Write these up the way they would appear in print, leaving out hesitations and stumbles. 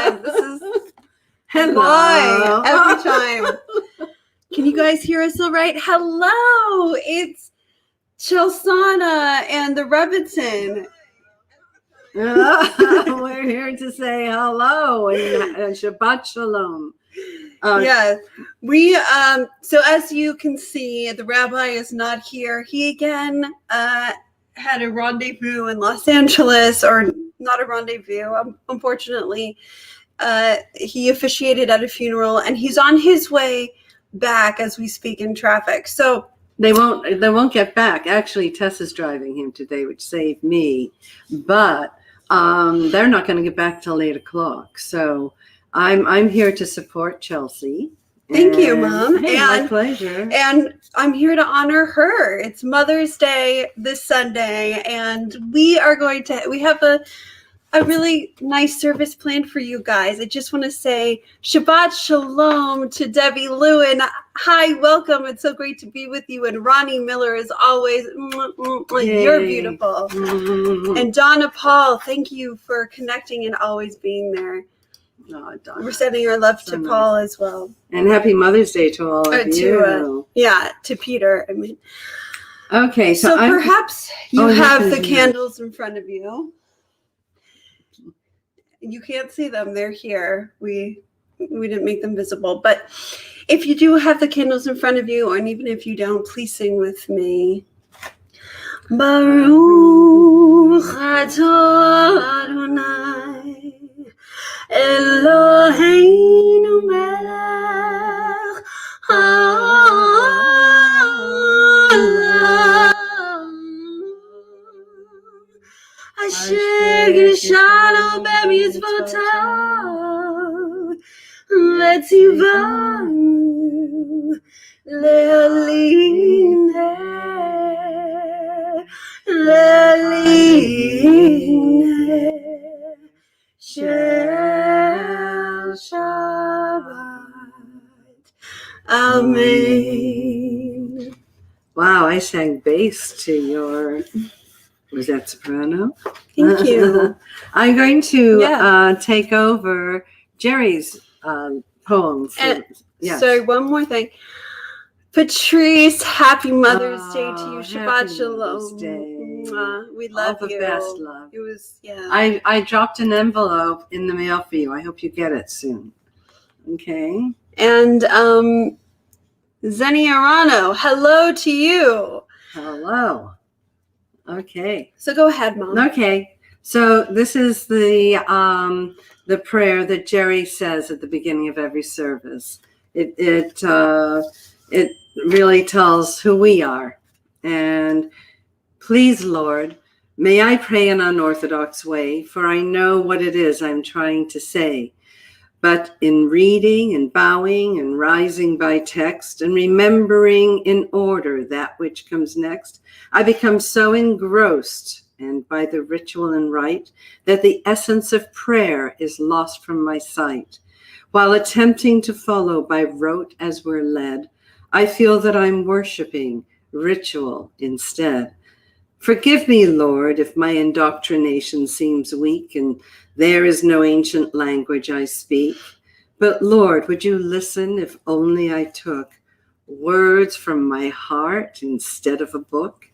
God, this is Hello. why every time. Can you guys hear us all right? Hello, it's Chelsana and the Rebbitzin. We're here to say hello and Shabbat Shalom. Yeah, we so as you can see, the rabbi is not here. He again had a rendezvous in Los Angeles, or not a rendezvous, unfortunately. He officiated at a funeral, and he's on his way back as we speak in traffic. So they won't get back. Actually, Tessa's driving him today, which saved me. But they're not going to get back till 8:00. So I'm here to support Chelsea. Thank you, Mom. Hey, my pleasure. And I'm here to honor her. It's Mother's Day this Sunday, and we have a really nice service planned for you guys. I just want to say Shabbat Shalom to Debbie Lewin. Hi, welcome. It's so great to be with you. And Ronnie Miller, as always, you're beautiful. And Donna Paul, thank you for connecting and always being there. Oh, we're sending our love to Paul as well. And happy Mother's Day to all of you. To Peter. I mean, okay, so perhaps you have the candles in front of you. You can't see them; they're here. We didn't make them visible, but if you do have the candles in front of you, and even if you don't, please sing with me. Baruch atah Adonai Eloheinu melech haolam asher gishalanu b'mitzvotav v'tzivanu le'alineh Shel Shabbat. Amen. Wow, I sang bass to your, was that soprano? Thank you. I'm going to take over Jerry's poems. Sorry, one more thing. Patrice, happy Mother's Day to you. Shabbat Shalom. We love you. All the best, love. It was, I dropped an envelope in the mail for you. I hope you get it soon. Okay. And Zenny Arano, hello to you. Hello. Okay. So go ahead, Mom. Okay. So this is the prayer that Jerry says at the beginning of every service. It really tells who we are. And please, Lord, may I pray in unorthodox way, for I know what it is I'm trying to say. But in reading and bowing and rising by text and remembering in order that which comes next, I become so engrossed and by the ritual and rite that the essence of prayer is lost from my sight. While attempting to follow by rote as we're led, I feel that I'm worshiping ritual instead. Forgive me, Lord, if my indoctrination seems weak and there is no ancient language I speak. But Lord, would you listen if only I took words from my heart instead of a book?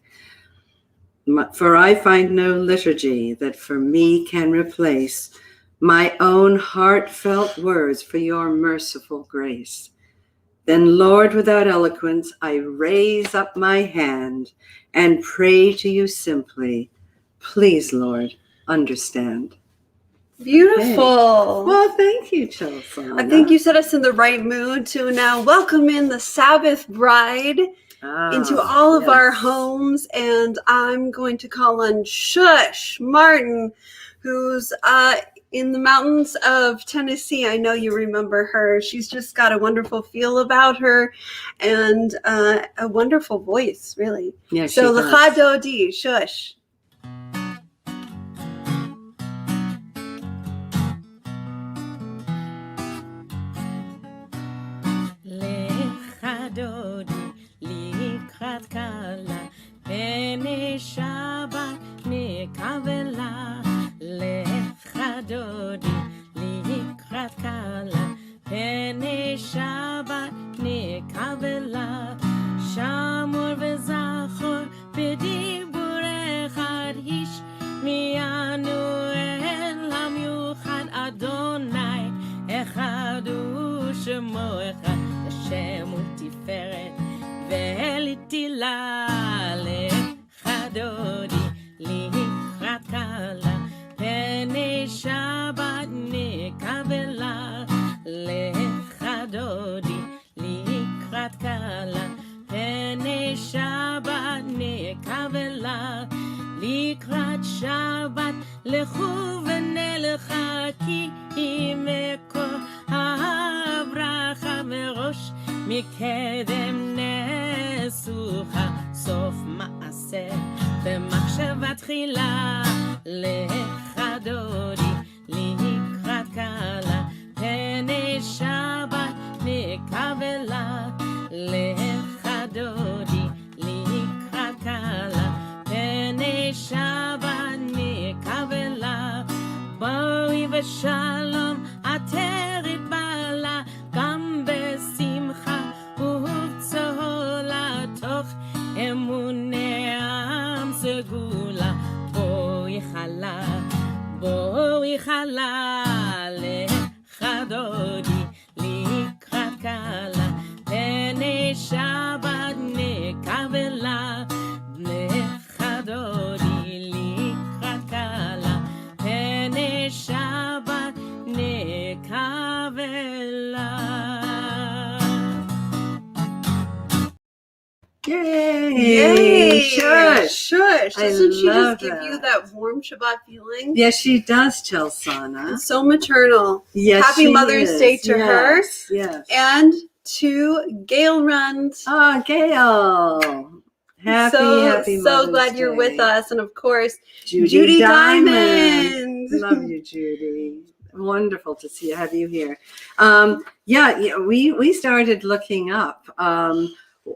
For I find no liturgy that for me can replace my own heartfelt words for your merciful grace. Then, Lord, without eloquence, I raise up my hand and pray to you simply. Please, Lord, understand. Beautiful. Okay. Well, thank you, Chelsea. I think you set us in the right mood to now welcome in the Sabbath bride into all of our homes. And I'm going to call on Shush Martin, who's in the mountains of Tennessee. I know you remember her. She's just got a wonderful feel about her and a wonderful voice, really. Yeah, so L'cha Dodi, Shush. L'cha Dodi, likrat kala, pene Shabbat nekavela. L'cha Dodi, kala pene Shabbat nekavela shamor vezachor b'dibur echad ish mi'anu el hamiuchad Adonai echad hu shemo echad Hashem hu tiferet ve'elitila lechadodi likrat kala pene Shabbat nekavela lechadodi likrat kala pene Shabbat nekavela likrat Shabbat lechu v'nelecha ki imekor ha'abracha merosh mikedem nesucha sof ma'aseh v'machshava tchila lechadodi likrat kala pene Shabbat nekavela lechadodi likrat kala pene Shabbat nekavela boi v'shalom ateret bala gam besimcha uv'tzola toch emuneam segula boi chala lechadodi likrat kala pene Shabbat nekavela lechadodi likrat kala pene Shabbat nekavela. Yay! Shush! Shush! I Doesn't she love just give you that. that warm Shabbat feeling? Yes, she does, Chelsana. It's so maternal. Yes, Happy she Mother's is. Day to her. Yes. And to Gail Rund. Oh, Gail. Happy so Mother's glad you're Day. with us. And of course, Judy Diamond. Love you, Judy. Wonderful to see have you here. We started looking up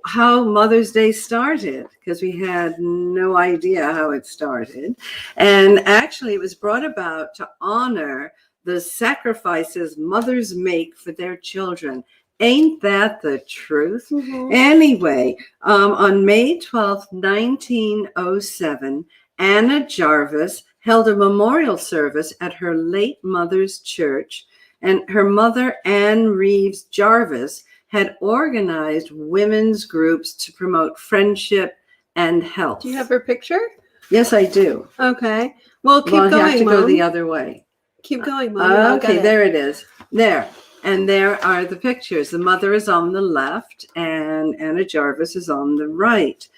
how Mother's Day started because we had no idea how it started. And actually it was brought about to honor the sacrifices mothers make for their children. Ain't that the truth? Mm-hmm. Anyway, on May 12th, 1907, Anna Jarvis held a memorial service at her late mother's church, and her mother, Anne Reeves Jarvis, had organized women's groups to promote friendship and health. Do you have her picture? Yes, I do. Okay. Well, keep Well, going, I have to Mom. go the other way. Keep going, Mom. Okay, there it is. There. And there are the pictures. The mother is on the left and Anna Jarvis is on the right.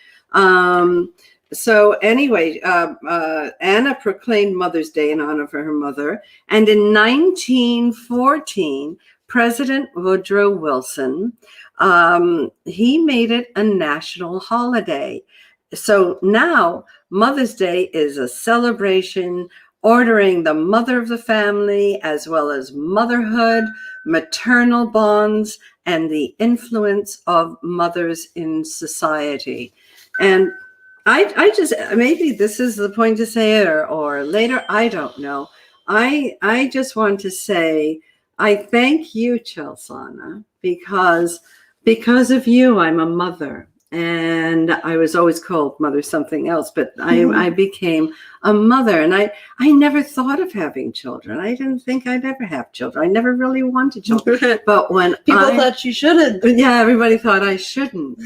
So anyway, Anna proclaimed Mother's Day in honor of her mother. And in 1914, President Woodrow Wilson, he made it a national holiday. So now Mother's Day is a celebration ordering the mother of the family, as well as motherhood, maternal bonds, and the influence of mothers in society. And I just, maybe this is the point to say it or later, I don't know. I just want to say, I thank you, Chelsana, because of you, I'm a mother. And I was always called mother something else, but I became a mother. And I never thought of having children. I didn't think I'd ever have children. I never really wanted children. But when people thought you shouldn't. Yeah, everybody thought I shouldn't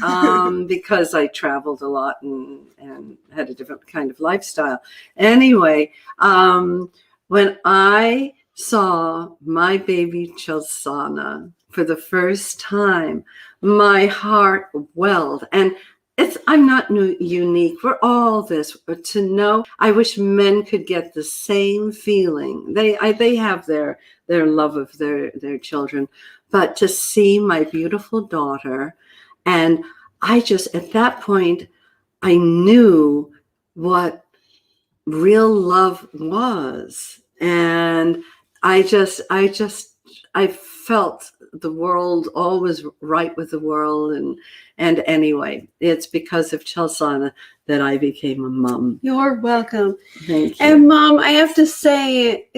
because I traveled a lot and had a different kind of lifestyle. Anyway, when I saw my baby Chelsana for the first time, my heart welled. And I'm not unique. We're all this. But to know, I wish men could get the same feeling. They have their love of their children. But to see my beautiful daughter, and I just, at that point, I knew what real love was. And I felt the world, all was right with the world. And anyway, it's because of Chelsana that I became a mom. You're welcome. Thank you. And Mom, I have to say,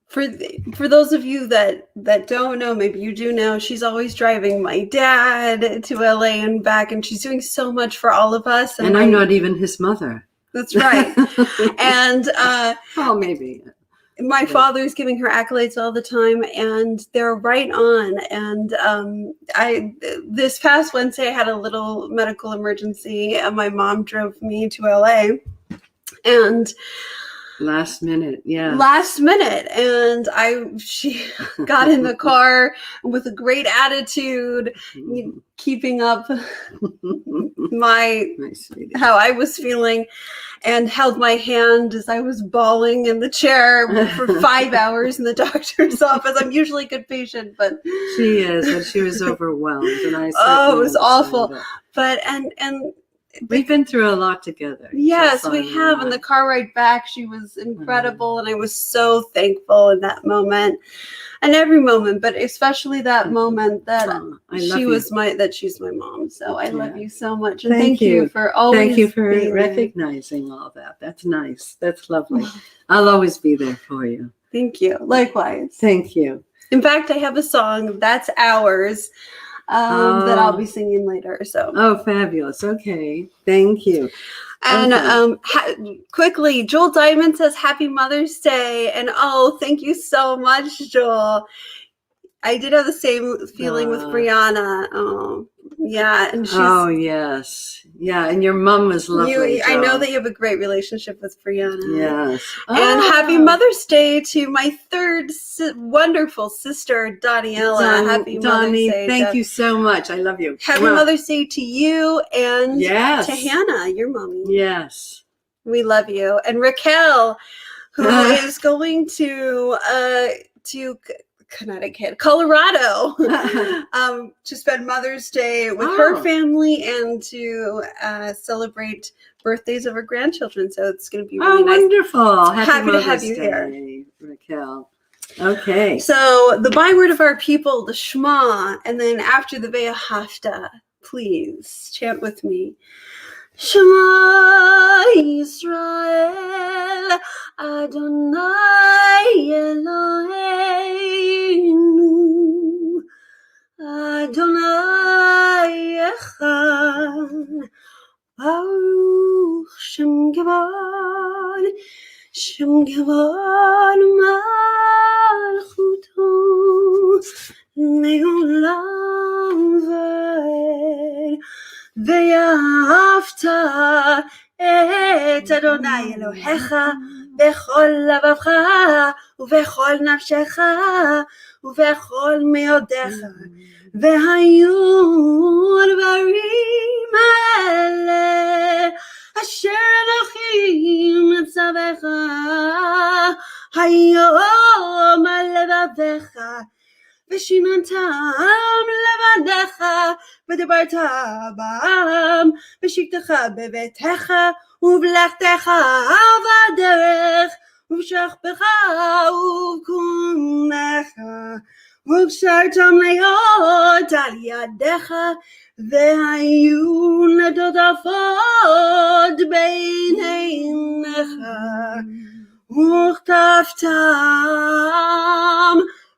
for those of you that don't know, maybe you do know, she's always driving my dad to LA and back, and she's doing so much for all of us. And I'm not even his mother. That's right. And well, maybe. My father's giving her accolades all the time, and they're right on. And this past Wednesday, I had a little medical emergency, and my mom drove me to LA. And last minute, and she got in the car with a great attitude, keeping up how I was feeling, and held my hand as I was bawling in the chair for 5 hours in the doctor's office. I'm usually a good patient, but she is, and she was overwhelmed, and I it was awful. But and we've been through a lot together. Yes, we have. And the car ride back, she was incredible. And I was so thankful in that moment, and every moment, but especially that moment that she's my mom. So I love you so much. And thank you for always. Thank you for recognizing all that. That's nice. That's lovely. I'll always be there for you. Thank you. Likewise. Thank you. In fact, I have a song that's ours. That I'll be singing later. So fabulous. Okay, thank you. And quickly, Joel Diamond says Happy Mother's Day, and thank you so much, Joel. I did have the same feeling with Brianna. Yeah, and yes, and your mom was lovely. I know that you have a great relationship with Brianna. Yes, and Happy Mother's Day to my third wonderful sister, Daniela. Happy Mother's Day. Thank you so much. I love you. Happy Mother's Day to you and to Hannah, your mommy. Yes, we love you. And Raquel, who is going to Connecticut, Colorado, to spend Mother's Day with her family and to celebrate birthdays of her grandchildren. So it's going to be really nice. Wonderful. Happy to have you here, Raquel. Okay. So the byword of our people, the Shema, and then after the Ve'ahavta, please chant with me. Shema Yisrael Adonai Eloheinu Adonai Echad Baruch Shem Kavod Malchuto Leolam Vaed ואהבת את אדוני אלוהיך בכל לבבך ובכל נפשך ובכל מאודיך. והיו הדברים האלה אשר אנוכי מצווך היום על לבביך ושיננתם לבדיך ודיברת בם בשבתך בביתך ובלכתך בדרך ובשכבך ובקומך וקשרתם להיות על ידיך והיו נדות עפות בין עיניך וכתבתם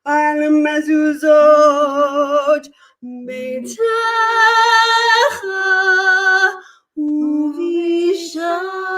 על מזוזות ביתך ובשעריך.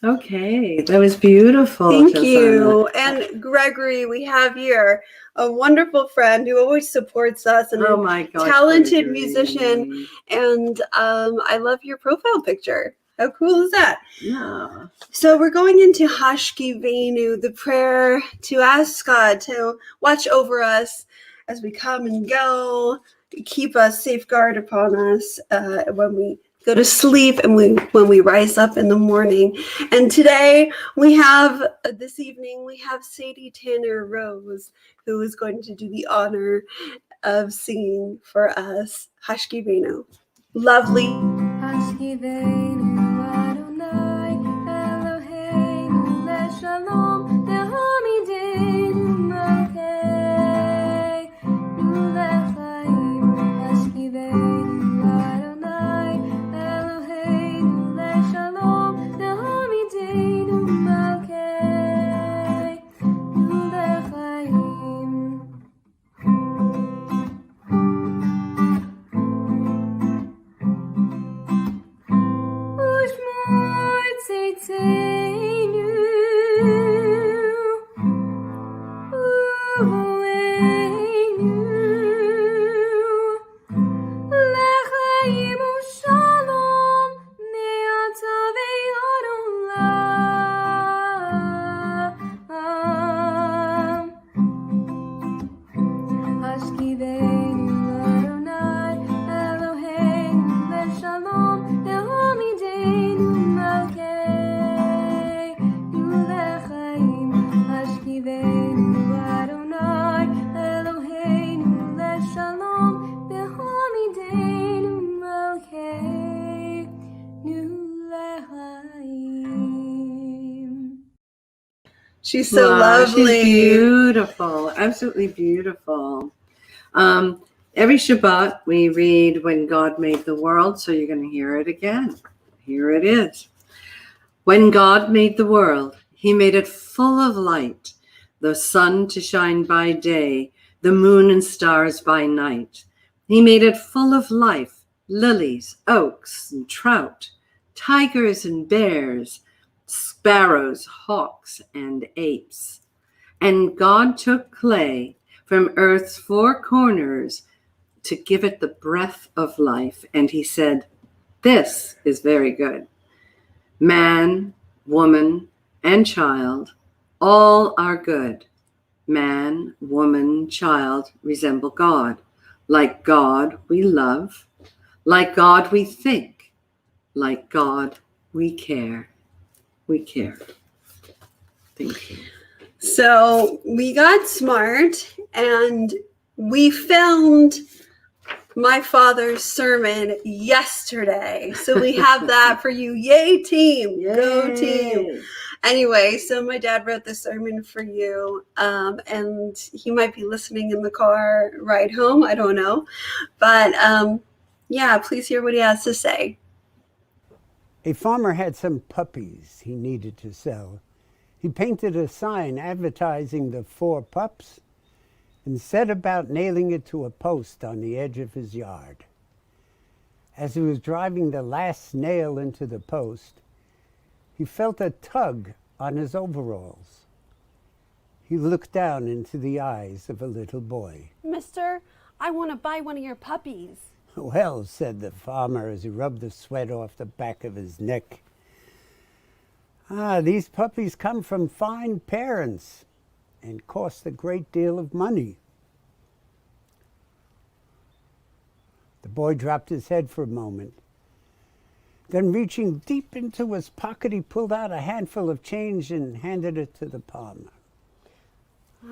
Okay, that was beautiful. Thank you. And Gregory, we have here a wonderful friend who always supports us and talented Gregory. Musician. And I love your profile picture. How cool is that? Yeah. So we're going into Hashkivenu, the prayer to ask God to watch over us as we come and go, keep us, safeguard upon us when we go to sleep and when we rise up in the morning. And today this evening, we have Sadie Tanner Rose, who is going to do the honor of singing for us Hashkivenu. Lovely. Hashkivenu Adonai Eloheinu leShalom leHamidenu Malkeinu leChaim. Hashkivenu Adonai Eloheinu leShalom She's so Wow, she's lovely. beautiful, absolutely beautiful. Every Shabbat we read when God made the world, so you're going to hear it again. Here it is. When God made the world, he made it full of light, the sun to shine by day, the moon and stars by night. He made it full of life, lilies, oaks, and trout, tigers and bears, sparrows, hawks, and apes. And God took clay from earth's four corners to give it the breath of life. And he said, "This is very good." Man, woman, and child, all are good. Man, woman, child resemble God. Like God we love. Like God we think. Like God we care. We care. Thank you. So we got smart and we filmed my father's sermon yesterday. So we have that for you. Yay, team. Go, team. Anyway, so my dad wrote the sermon for you, and he might be listening in the car ride home. I don't know. But yeah, please hear what he has to say. A farmer had some puppies he needed to sell. He painted a sign advertising the 4 pups and set about nailing it to a post on the edge of his yard. As he was driving the last nail into the post, he felt a tug on his overalls. He looked down into the eyes of a little boy. Mister, I want to buy one of your puppies. "Well," said the farmer as he rubbed the sweat off the back of his neck, these puppies come from fine parents and cost a great deal of money." The boy dropped his head for a moment. Then, reaching deep into his pocket, he pulled out a handful of change and handed it to the farmer.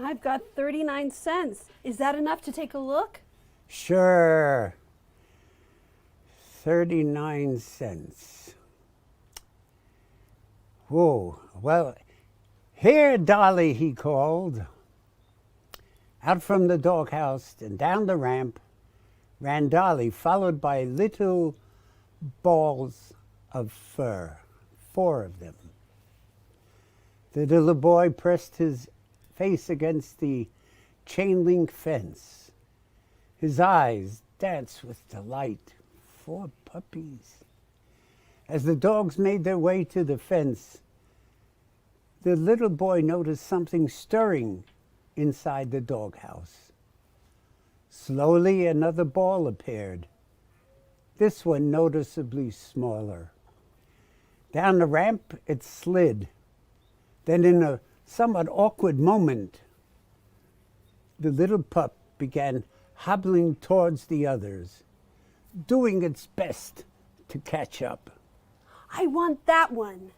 I've got 39 cents. Is that enough to take a look? "Sure. 39 cents. Whoa, well, here, Dolly," he called. Out from the doghouse and down the ramp ran Dolly, followed by little balls of fur, 4 of them. The little boy pressed his face against the chain link fence. His eyes danced with delight. 4 puppies. As the dogs made their way to the fence, the little boy noticed something stirring inside the doghouse. Slowly, another ball appeared, this one noticeably smaller. Down the ramp, it slid. Then, in a somewhat awkward moment, the little pup began hobbling towards the others, doing its best to catch up. I want that one.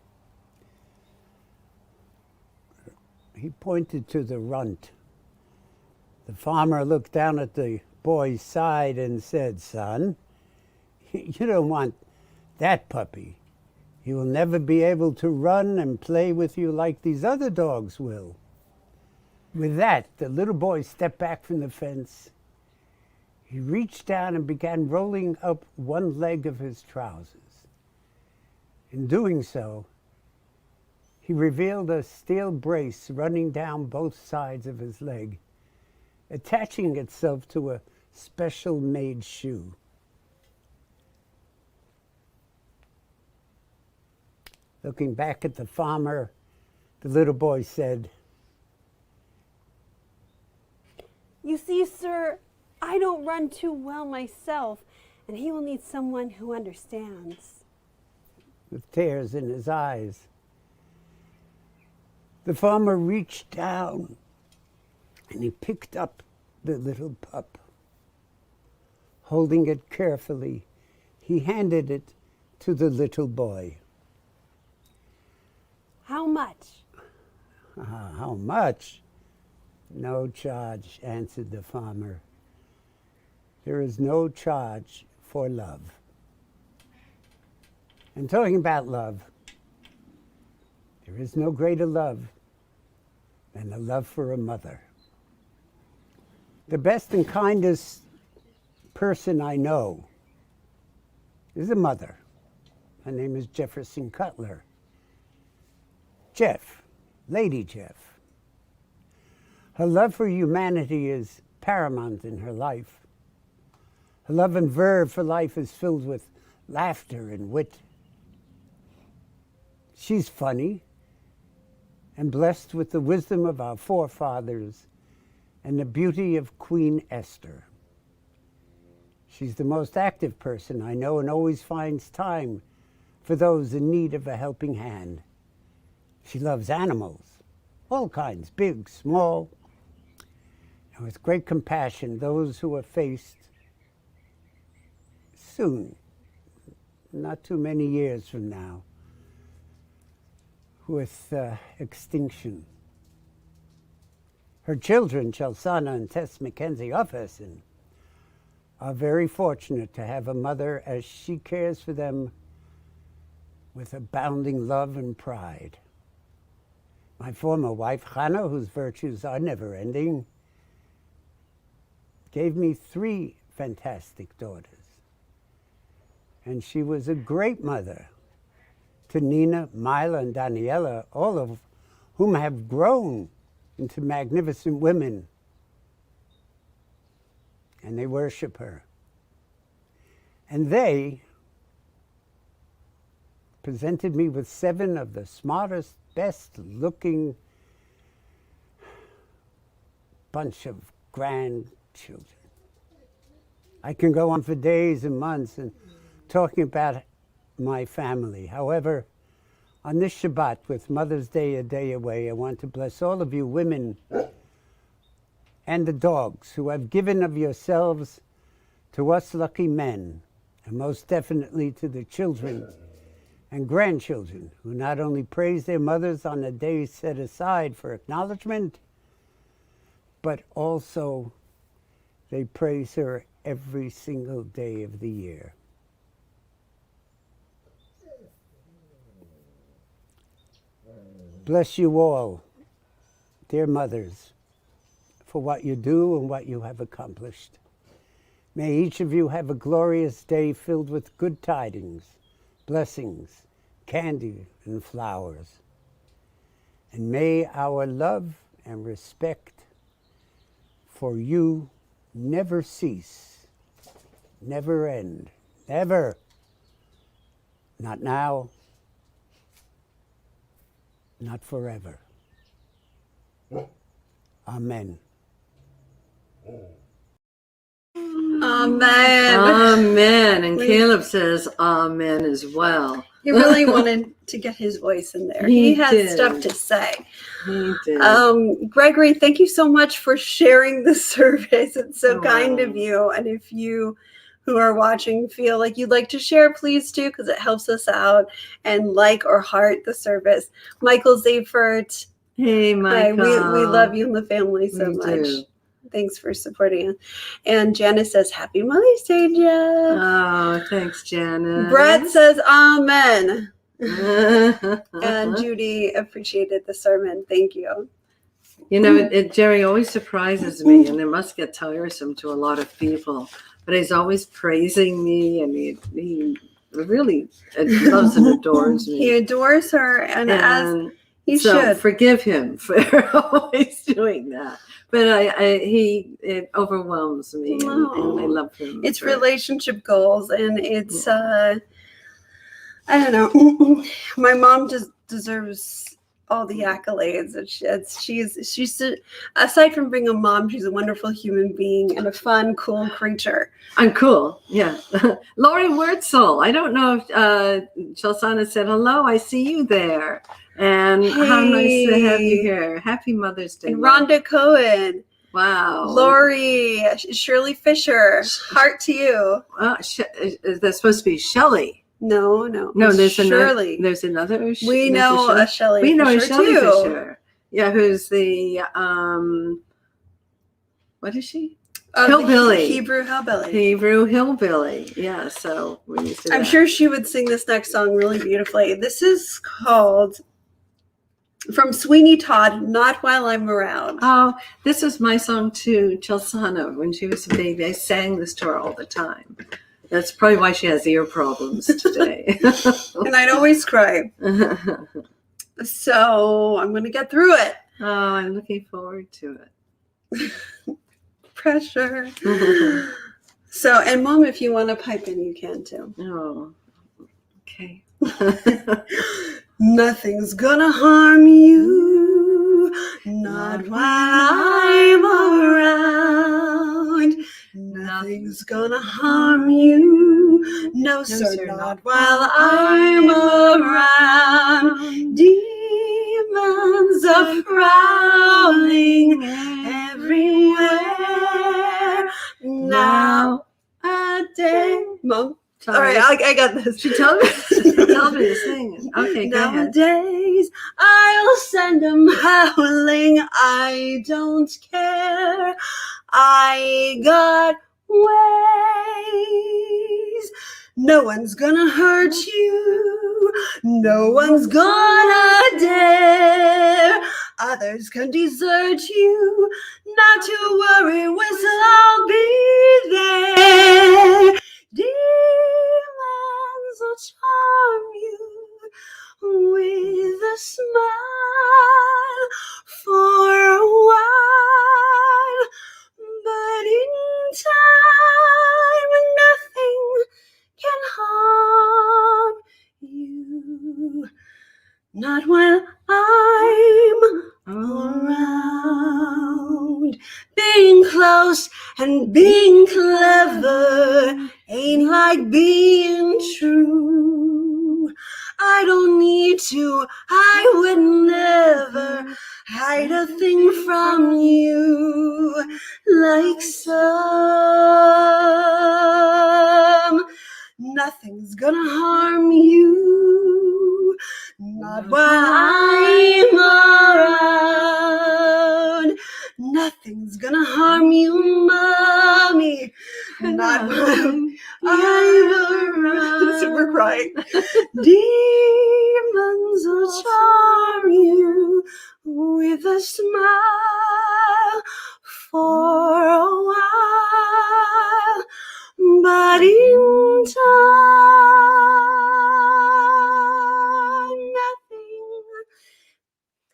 He pointed to the runt. The farmer looked down at the boy's side and said, "Son, you don't want that puppy. He will never be able to run and play with you like these other dogs will." With that, the little boy stepped back from the fence. He reached down and began rolling up one leg of his trousers. In doing so, he revealed a steel brace running down both sides of his leg, attaching itself to a special made shoe. Looking back at the farmer, the little boy said, You see, sir, I don't run too well myself, and he will need someone who understands. with tears in his eyes. The farmer reached down and he picked up the little pup. Holding it carefully, he handed it to the little boy. How much? How much? No charge, answered the farmer. There is no charge for love. And talking about love, there is no greater love and a love for a mother. The best and kindest person I know is a mother. Her name is Jefferson Cutler. Jeff, Lady Jeff. Her love for humanity is paramount in her life. Her love and verve for life is filled with laughter and wit. She's funny and blessed with the wisdom of our forefathers and the beauty of Queen Esther. She's the most active person I know and always finds time for those in need of a helping hand. She loves animals, all kinds, big, small, and with great compassion, those who are faced soon, not too many years from now, with extinction. Her children, Chelsana and Tess Mackenzie Ufferson, are very fortunate to have a mother as she cares for them with abounding love and pride. My former wife, Hannah, whose virtues are never-ending, gave me 3 fantastic daughters. And she was a great mother to Nina, Mila, and Daniela, all of whom have grown into magnificent women. And they worship her. And they presented me with 7 of the smartest, best-looking bunch of grandchildren. I can go on for days and months and talking about my family. However, on this Shabbat, with Mother's Day a day away, I want to bless all of you women and the dogs who have given of yourselves to us lucky men, and most definitely to the children and grandchildren who not only praise their mothers on a day set aside for acknowledgement, but also they praise her every single day of the year. Bless you all, dear mothers, for what you do and what you have accomplished. May each of you have a glorious day filled with good tidings, blessings, candy, and flowers. And may our love and respect for you never cease, never end, never. Not now, not forever. Amen. Amen. Amen. And Caleb says amen as well. He really wanted to get his voice in there. He He had did. stuff to say. He did. Gregory, thank you so much for sharing the service. It's so Oh, kind wow. of you. And if you who are watching feel like you'd like to share, please do, because it helps us out. And like or heart the service. Michael Zafert, Hey, hi, Michael. we love you and the family so We much. do. Thanks for supporting us. And Janice says, Happy Mother's Day, Jeff. Oh, thanks, Janet. Brett says, Amen. and And Judy appreciated the sermon. Thank you. you know, Jerry always surprises me, and it must get tiresome to a lot of people. But he's always praising me, and he really loves and adores He me. adores her, and as And he so should. forgive him for always doing that. But it overwhelms me, and I love him. It's for it. relationship goals, and it's I don't know. My mom just deserves all the accolades. She's aside from being a mom, she's a wonderful human being and a fun, cool creature. I'm cool. Yeah. Lori Wurtzel. I don't know if Chelsana said hello. I see you there. And how nice to have you here. Happy Mother's Day. And love. Rhonda Cohen, Wow. Lori, Shirley Fisher, heart to you. That's supposed to be Shelley. No, there's Shirley. There's another. We know a Shelley. We know a Fisher Shelley too. Fisher. Yeah, who's the what is she? The Hillbilly. Hebrew Hillbilly. Hebrew Hillbilly. Yeah, so we're used to I'm that. sure she would sing this next song really beautifully. This is called from Sweeney Todd, Not While I'm Around. Oh, this is my song too, Chelsana. When she was a baby, I sang this to her all the time. That's probably why she has ear problems today. And I'd always cry. So I'm going to get through it. Oh, I'm looking forward to it. Pressure. So, and Mom, if you want to pipe in, you can too. Oh, okay. Nothing's gonna harm you, not while I'm around. Nothing's gonna harm you, no sir, not while I'm around. Demons are prowling everywhere nowadays. Mom? All right, I got this. She told me to sing. Okay, go ahead. Nowadays, I'll send them howling. I don't care. I got ways. No one's gonna hurt you. No one's gonna dare. Others can desert you. Not to worry, whistle, I'll be there. Demons will charm you with a smile for a while, but in time nothing can harm you, not while I'm around. Being close and being clever ain't like being true. I don't need to, I would never hide a thing from you like some. Nothing's gonna harm you, not while I'm around. Nothing's gonna harm you, Mommy, not while I'm around. So we're crying. Demons will charm you with a smile for a while, but in time nothing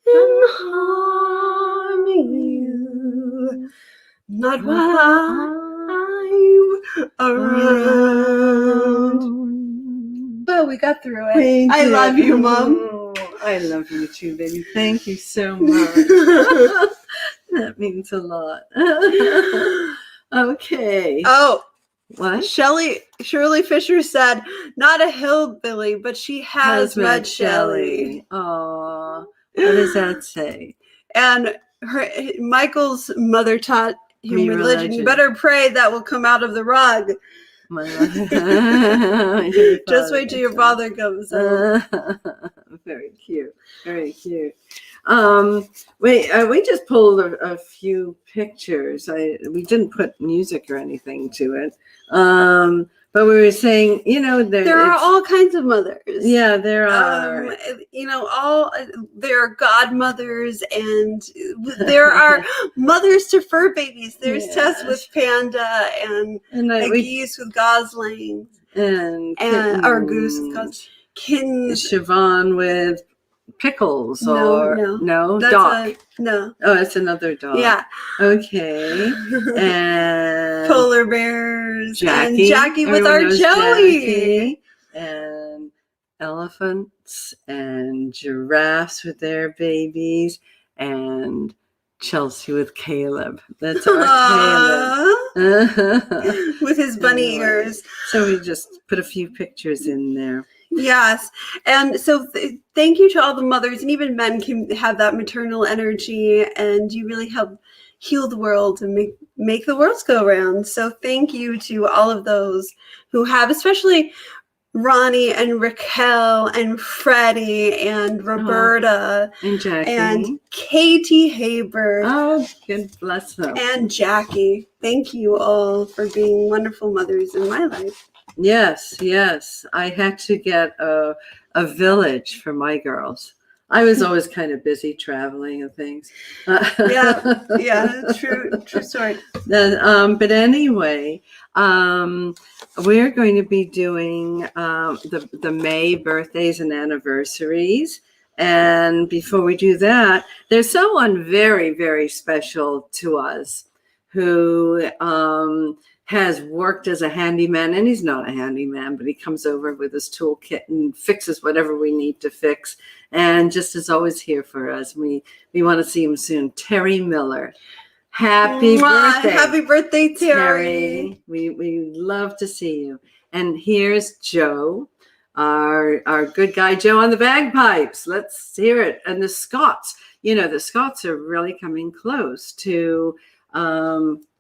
can harm you, not while I'm around. But we got through it. I love you, Mom. Oh, I love you too, baby. Thank you so much. That means a lot. Okay. Oh, What? Shirley Fisher said, not a hillbilly, but she has met Shelley. Oh, what does that say? And Michael's mother taught him Me religion. religion. You better pray that will come out of the rug. Just wait till your father comes home. Very cute. Very cute. We just pulled a few pictures. We didn't put music or anything to it. But we were saying, There are all kinds of mothers. Yeah, there are. There are godmothers, and there are mothers to fur babies. There's Yes. Tess with Panda, and Geese with Gosling, and or Goose with Gosling. Kittens. Siobhan with Pickles No, that's Doc. No. Oh, it's another dog. Yeah. Okay. And Polar bears. Jackie. And Jackie with Everyone our knows Joey. Jackie. And elephants and giraffes with their babies and Chelsea with Caleb. That's our Caleb. With his bunny ears. So we just put a few pictures in there. Yes. And so thank you to all the mothers, and even men can have that maternal energy, and you really help heal the world and make the world go round. So thank you to all of those who have, especially Ronnie and Raquel and Freddie and Roberta and Jackie and Katie Haber. Oh, good bless them. And Jackie. Thank you all for being wonderful mothers in my life. Yes. I had to get a village for my girls. I was always kind of busy traveling and things. Yeah, true story. But anyway, we're going to be doing the May birthdays and anniversaries. And before we do that, there's someone very, very special to us who has worked as a handyman, and he's not a handyman, but he comes over with his toolkit and fixes whatever we need to fix, and just is always here for us. We want to see him soon. Terry Miller. Happy birthday. Happy birthday, Terry. We love to see you. And here's Joe, our good guy Joe on the bagpipes. Let's hear it. And the Scots. The Scots are really coming close to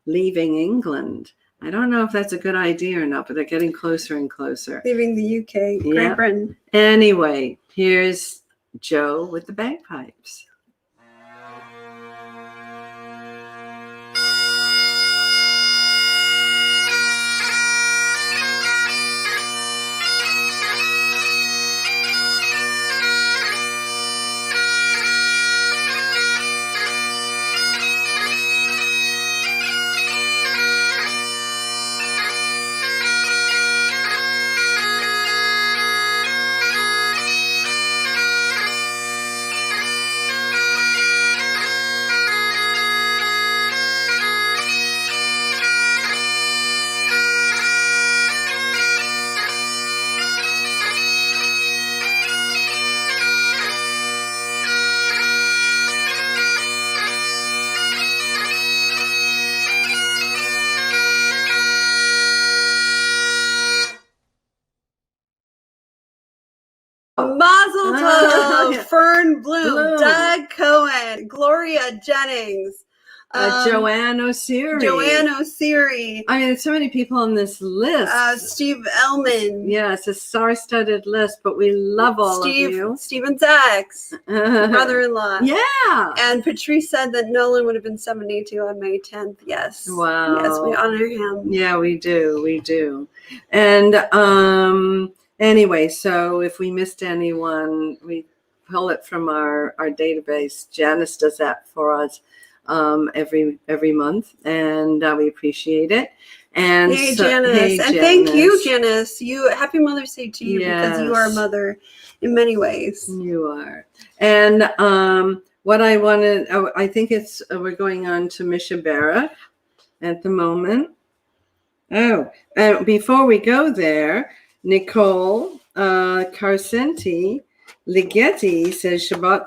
leaving England. I don't know if that's a good idea or not, but they're getting closer and closer. Leaving the UK, Great Britain. Anyway, here's Joe with the bagpipes. Mazel tov, Fern Bloom, Doug Cohen, Gloria Jennings, Joanne O'Seary. I mean, there's so many people on this list. Steve Ellman. Yeah, it's a star-studded list, but we love all of you. Stephen Sachs, brother-in-law. Yeah. And Patrice said that Nolan would have been 72 on May 10th. Yes. Wow. Yes, we honor him. Yeah, we do. And anyway, so if we missed anyone, we pull it from our database. Janice does that for us every month, and we appreciate it. And hey, Janice. And thank you, Janice. Happy Mother's Day to you, because you are a mother in many ways. You are. And what I wanted, I think we're going on to Mishabara at the moment. Oh, before we go there, Nicole Carcenti Ligeti says Shabbat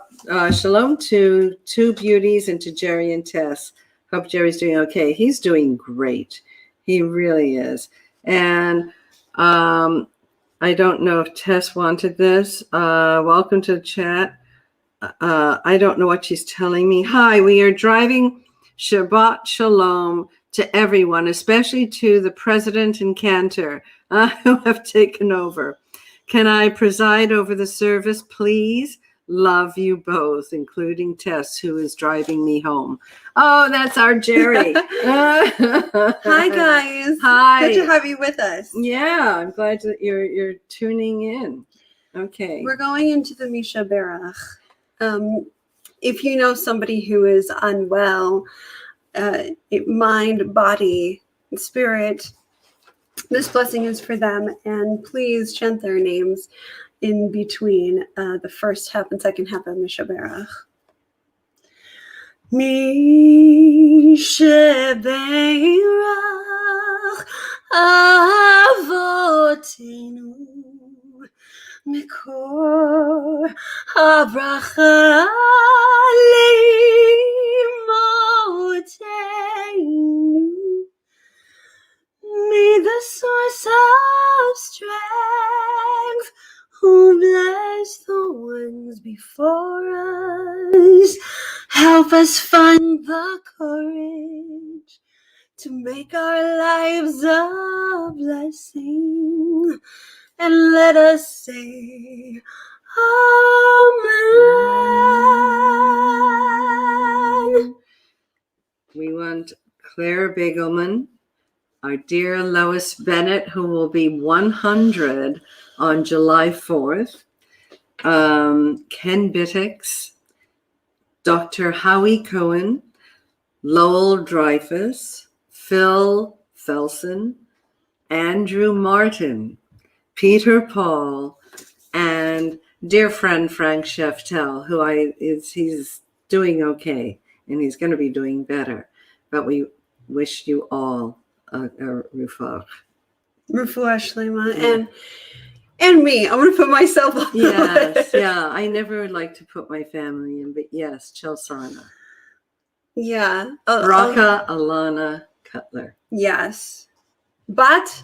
shalom to two beauties and to Jerry and Tess. Hope Jerry's doing okay. He's doing great. He really is. And I don't know if Tess wanted this. Welcome to the chat. I don't know what she's telling me. Hi, we are driving Shabbat shalom to everyone, especially to the president and cantor who have taken over. Can I preside over the service, please? Love you both, including Tess, who is driving me home. Oh, that's our Jerry. Hi, guys. Hi. Good to have you with us. Yeah, I'm glad that you're tuning in. Okay. We're going into the Misha Berach. If you know somebody who is unwell, mind, body, and spirit, this blessing is for them, and please chant their names in between the first half and second half of Misha Berach. Misha Berach Avotenu Mikor Habracha Limotenu. May the source of strength, who bless the ones before us, help us find the courage to make our lives a blessing, and let us say Amen. We want Claire Begelman, our dear Lois Bennett, who will be 100 on July 4th, Ken Bittix, Dr. Howie Cohen, Lowell Dreyfus, Phil Felson, Andrew Martin, Peter Paul, and dear friend Frank Sheftel, who he's doing okay, and he's going to be doing better. But we wish you all a refuah. Refuah Shlema. And me. I'm going to put myself on the Yes, list. yeah. I never like to put my family in, but yes, Chelsana. Yeah. Raka Alana Cutler. Yes. But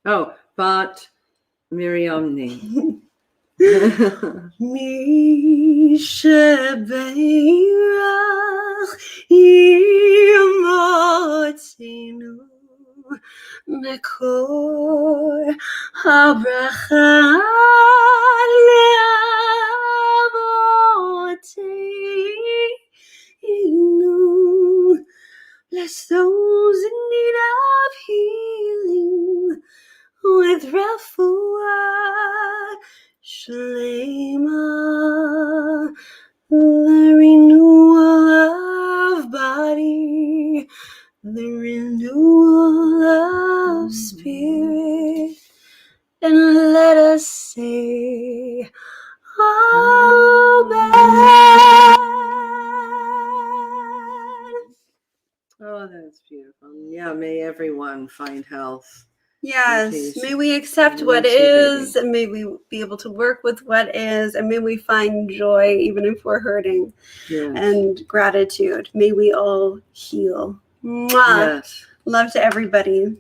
Oh, Bat Miriamni. מי שברך ימוצנו מקור הברכה לאבותינו. Bless those in need of healing with refuah Shlema, the renewal of body, the renewal of spirit, and let us say, Amen. Oh, that's beautiful. Yeah, may everyone find health. Yes, Please. may we accept what is, and may we be able to work with what is, and may we find joy even if we're hurting, Yes. and gratitude. May we all heal. Mwah. Yes. Love to everybody.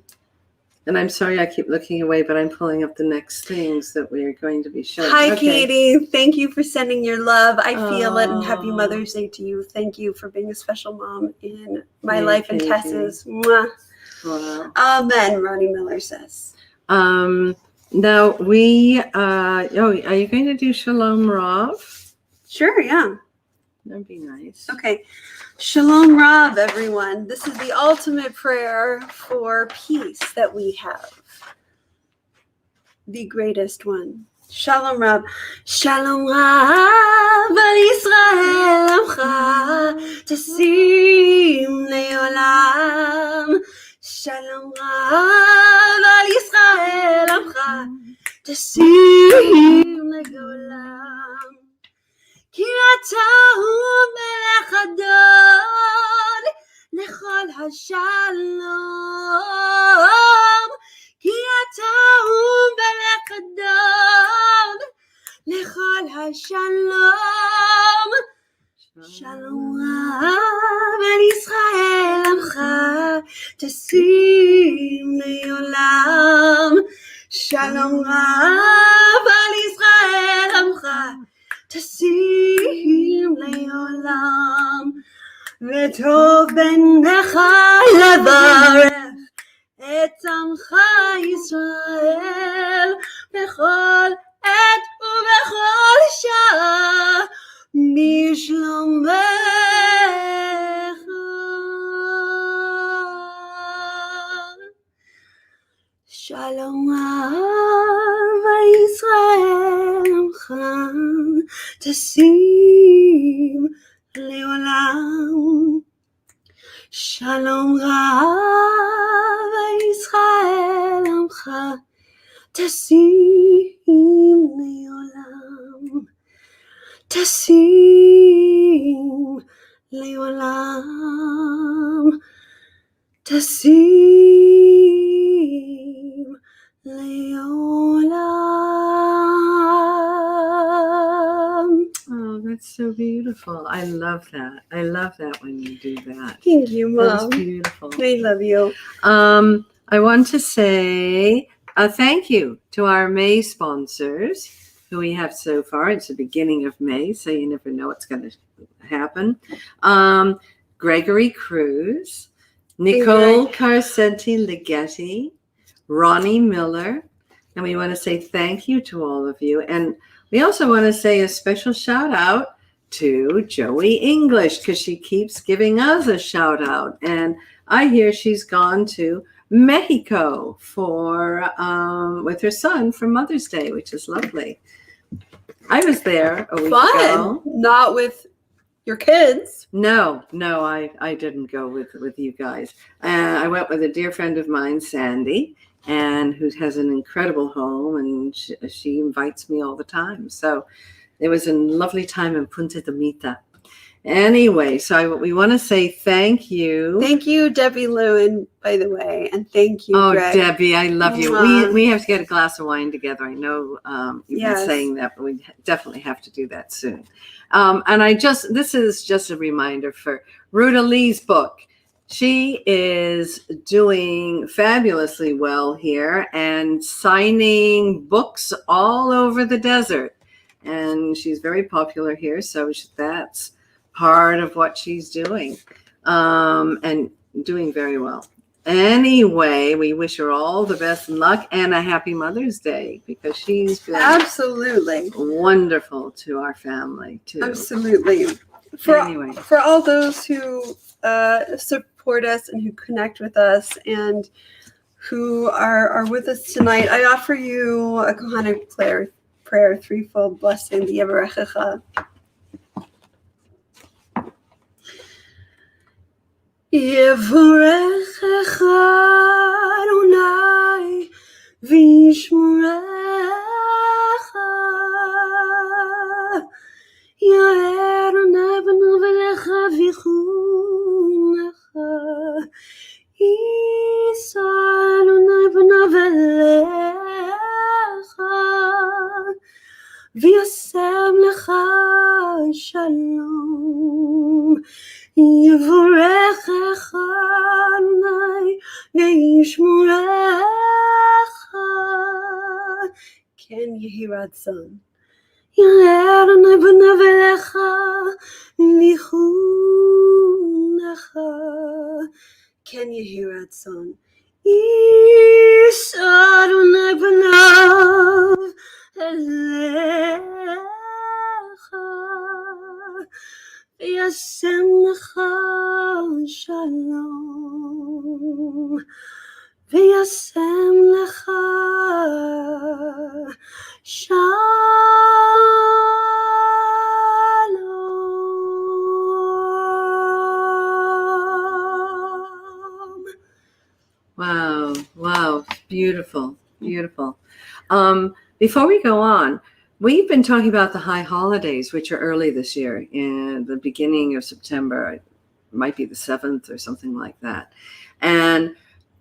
And I'm sorry I keep looking away, but I'm pulling up the next things that we are going to be showing. Hi, Okay. Katie. Thank you for sending your love. I feel it, and happy Oh. Mother's Day to you. Thank you for being a special mom in my Thank life and you. Tess's. Mwah. Wow. Amen, Ronnie Miller says. Now we, are you going to do Shalom Rav? Sure, yeah. That'd be nice. Okay. Shalom Rav, everyone. This is the ultimate prayer for peace that we have. The greatest one. Shalom Rav. Shalom Rav al Yisrael Amcha Tasim Leolam. Shalom Rav al Yisrael Amcha Tasim Leolam. כי אתה הוא מלך אדון לכל השלום. כי אתה הוא מלך אדון לכל השלום. שלום רב על ישראל עמך תשים לעולם. שלום רב על ישראל עמך תשים לעולם, וטוב בעיניך לברך את עמך ישראל בכל עת ובכל שעה בשלומך. שלום רב על ישראל עמך תשים לעולם. שלום רב על ישראל עמך תשים לעולם. תשים לעולם. תשים לעולם. Oh, that's so beautiful. I love that. I love that when you do that. Thank you, That's Mom. beautiful. I love you. I want to say a thank you to our May sponsors who we have so far. It's the beginning of May, so you never know what's going to happen. Gregory Cruz, Nicole Carcenti Ligeti, Ronnie Miller, and we want to say thank you to all of you. And we also want to say a special shout out to Joey English because she keeps giving us a shout out. And I hear she's gone to Mexico for with her son for Mother's Day, which is lovely. I was there a week Fun. ago. Not with your kids. No, I didn't go with you guys. I went with a dear friend of mine, Sandy, and who has an incredible home, and she invites me all the time. So it was a lovely time in Punta de Mita. Anyway, so we want to say thank you. Thank you, Debbie Lewin, by the way, and thank you, Oh, Greg. Debbie, I love you. Mwah. We have to get a glass of wine together. I know you've Yes. been saying that, but we definitely have to do that soon. And this is just a reminder for Ruta Lee's book. She is doing fabulously well here and signing books all over the desert. And she's very popular here, so that's part of what she's doing, and doing very well. Anyway, we wish her all the best luck and a happy Mother's Day, because she's been Absolutely. wonderful to our family too. Absolutely. Anyway. For all those who support us and who connect with us and who are with us tonight, I offer you a Kohanic prayer, threefold blessing, the Yevarechecha. Yevarechecha Adonai v'yishmerecha. Ya'er Adonai panav elecha v'yichunecha. Yisa Adonai panav elecha v'yasem lecha shalom. Yevarechecha Adonai v'yishmerecha. Ken yehi ratzon. Ya'er Adonai panav elecha v'yichunecha. Ken yehi ratzon. Yisa Adonai panav elecha v'yasem lecha shalom. V'yasem lecha shalom. Wow, beautiful. Before we go on, we've been talking about the high holidays, which are early this year, in the beginning of September. It might be the 7th or something like that. And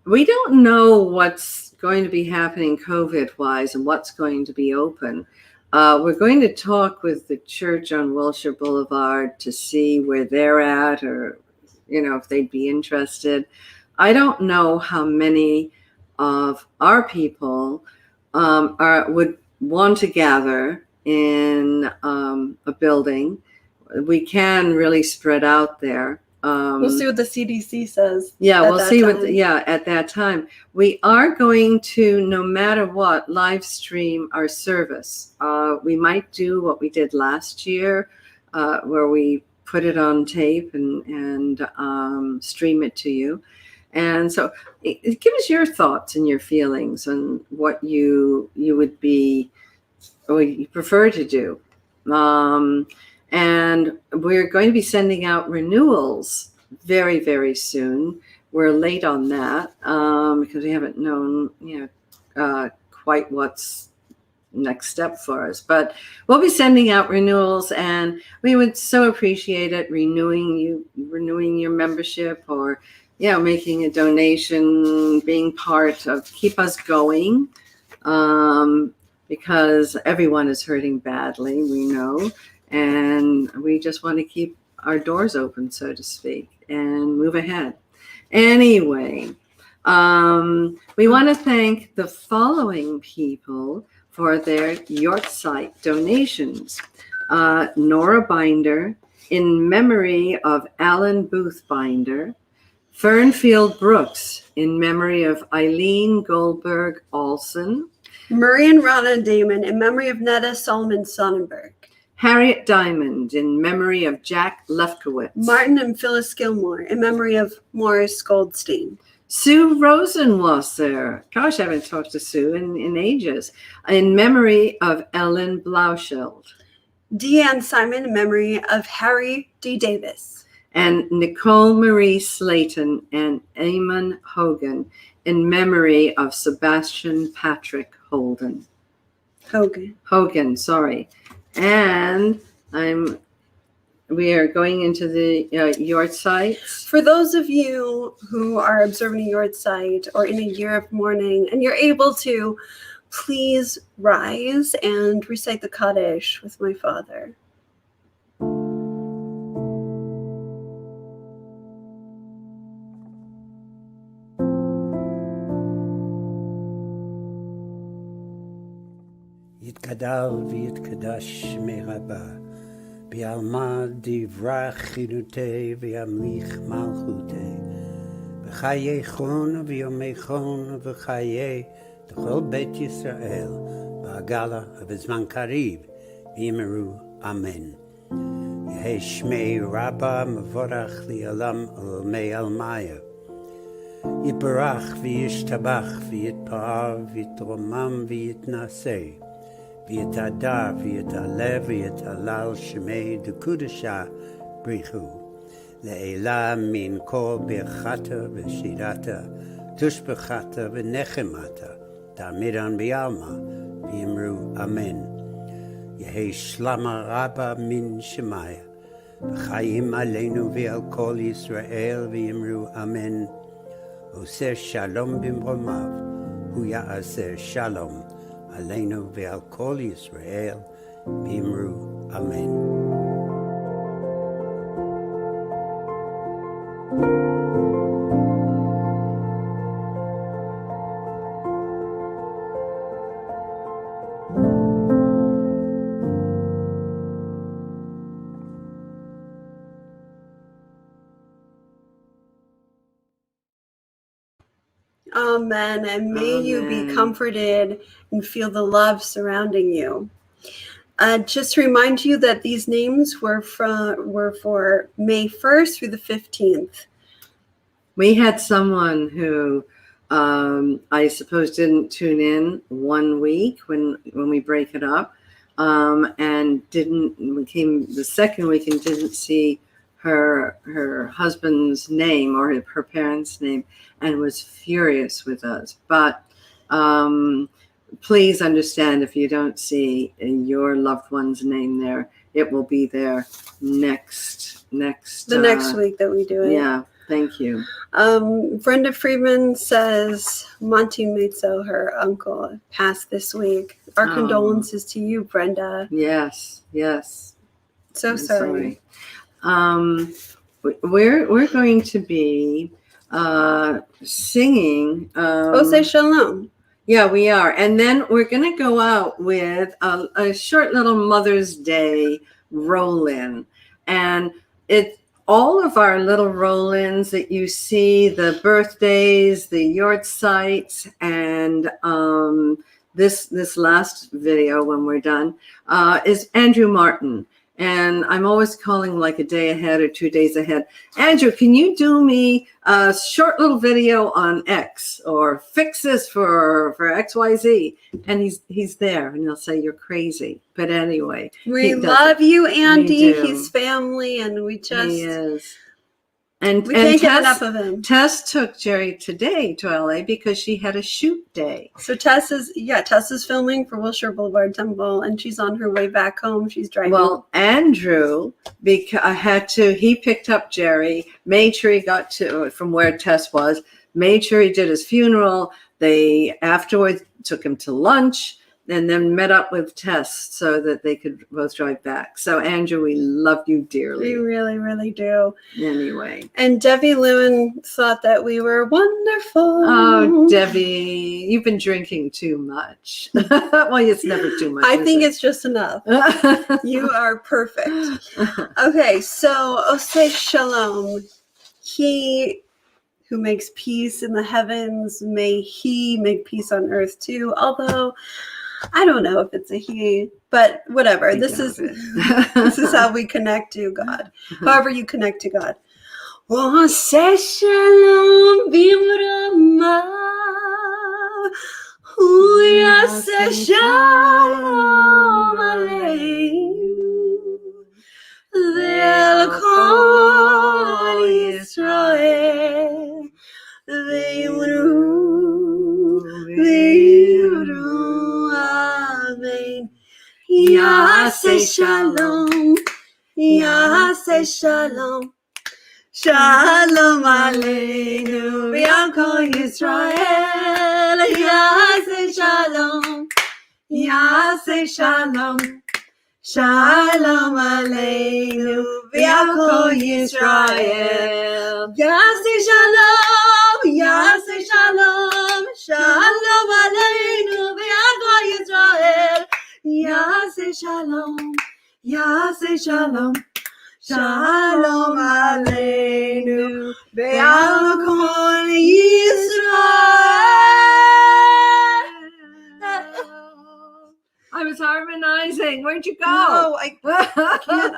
we don't know what's going to be happening COVID-wise and what's going to be open. We're going to talk with the church on Wilshire Boulevard to see where they're at, or, if they'd be interested. I don't know how many of our people would want to gather in a building. We can really spread out there. We'll see what the CDC says. Yeah, at we'll that see time. at that time. We are going to, no matter what, live stream our service. We might do what we did last year, where we put it on tape and stream it to you. And so give us your thoughts and your feelings on what you would be, or you prefer to do. And we're going to be sending out renewals very, very soon. We're late on that because we haven't known, quite what's next step for us. But we'll be sending out renewals, and we would so appreciate it, renewing your membership, or making a donation, being part of keep us going, because everyone is hurting badly, we know. And we just want to keep our doors open, so to speak, and move ahead. Anyway, we want to thank the following people for their Yorkshire donations. Nora Binder, in memory of Alan Booth Binder. Fernfield Brooks, in memory of Eileen Goldberg Olson. Murray and Rana Damon, in memory of Netta Solomon Sonnenberg. Harriet Diamond, in memory of Jack Lefkowitz. Martin and Phyllis Gilmore, in memory of Morris Goldstein. Sue Rosenwasser. Gosh, I haven't talked to Sue in ages. In memory of Ellen Blauschild. Deanne Simon in memory of Harry D. Davis. And Nicole Marie Slayton and Eamon Hogan in memory of Sebastian Patrick Hogan, sorry. And we are going into the yard sites. For those of you who are observing a yard site or in a year of mourning and you're able to, please rise and recite the Kaddish with my father. יתגדל ויתקדש מרבה, בעלמא דברך חינותי וימליך מלכותי, בחייכון ויומכון וחיי כל בית ישראל, בעגלה ובזמן קריב, ויאמרו אמן. יהי שמי רבה מבורך לעולם עולמי עלמיה. יתברך וישתבח ויתפאר ויתרומם ויתנשא. ויתהדר ויתעלה ויתהלל שמי דקודשה בריחו. לעילה מן כל ברכתה ושירתה, תושבחתה ונחמתה, תעמידן בעלמא, ויאמרו אמן. יהי שלמה רבה מן שמיה, וחיים עלינו ועל כל ישראל, ויאמרו אמן. עושה שלום במרומיו, הוא יעשה שלום. עלינו ועל כל ישראל, ואמרו אמן. Amen. And may you be comforted and feel the love surrounding you. Just to remind you that these names were for May 1st through the 15th. We had someone who I suppose didn't tune in 1 week when we break it up, and came the second week and didn't see her husband's name or her parents' name, and was furious with us. But please understand, if you don't see your loved one's name there, it will be there next next week that we do it. Yeah, thank you. Brenda Friedman says Monty Mitzo, her uncle, passed this week. Our condolences to you, Brenda. Yes. So sorry. We're going to be singing Oseh Shalom. Yeah, we are. And then we're going to go out with a short little Mother's Day roll-in. And it's all of our little roll-ins that you see, the birthdays, the yard sites, and this last video when we're done is Andrew Martin. And I'm always calling like a day ahead or 2 days ahead. Andrew, can you do me a short little video on X, or fix this for XYZ? And he's there, and he'll say you're crazy. But anyway, we love you, Andy. He's family, and we just he is. And we can't get enough of him. Tess took Jerry today to LA because she had a shoot day. So Tess is filming for Wilshire Boulevard Temple, and she's on her way back home. She's driving. Well, Andrew, he picked up Jerry, made sure he got to from where Tess was, made sure he did his funeral. They afterwards took him to lunch, and then met up with Tess so that they could both drive back. So, Andrew, we love you dearly. We really, really do. Anyway. And Debbie Lewin thought that we were wonderful. Oh, Debbie, you've been drinking too much. Well, it's never too much. I think it's just enough. You are perfect. Okay, so Oseh Shalom. He who makes peace in the heavens, may he make peace on earth too. Although I don't know if it's a he, but whatever. This is how we connect to God. However you connect to God. ועושה שלום במרומיו, הוא יעשה שלום עלינו ועל כל ישראל, ויאמרו אמן. יעשה שלום, יעשה שלום, שלום עלינו ועל כל ישראל. יעשה שלום, יעשה שלום, שלום עלינו ועל כל ישראל. יעשה שלום, יעשה שלום, שלום עלינו ועל כל ישראל. יעשה שלום, יעשה שלום, שלום עלינו ועל כל ישראל. I was harmonizing. Where'd you go? No, I can't.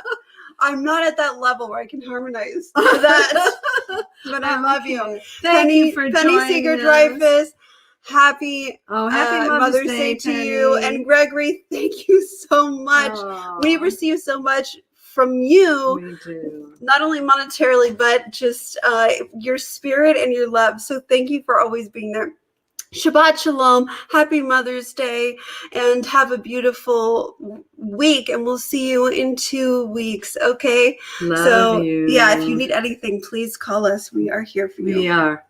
I'm not at that level where I can harmonize that. But I love you. Thank you for Penny joining Seeger us. Dreyfus. Happy Happy Mother's Day to you. Penny. And Gregory, thank you so much. Aw, We receive so much from you, we do. not only monetarily, but just your spirit and your love. So thank you for always being there. Shabbat Shalom. Happy Mother's Day. And have a beautiful week. And we'll see you in 2 weeks. Okay? Love you. Yeah, if you need anything, please call us. We are here for you. We are.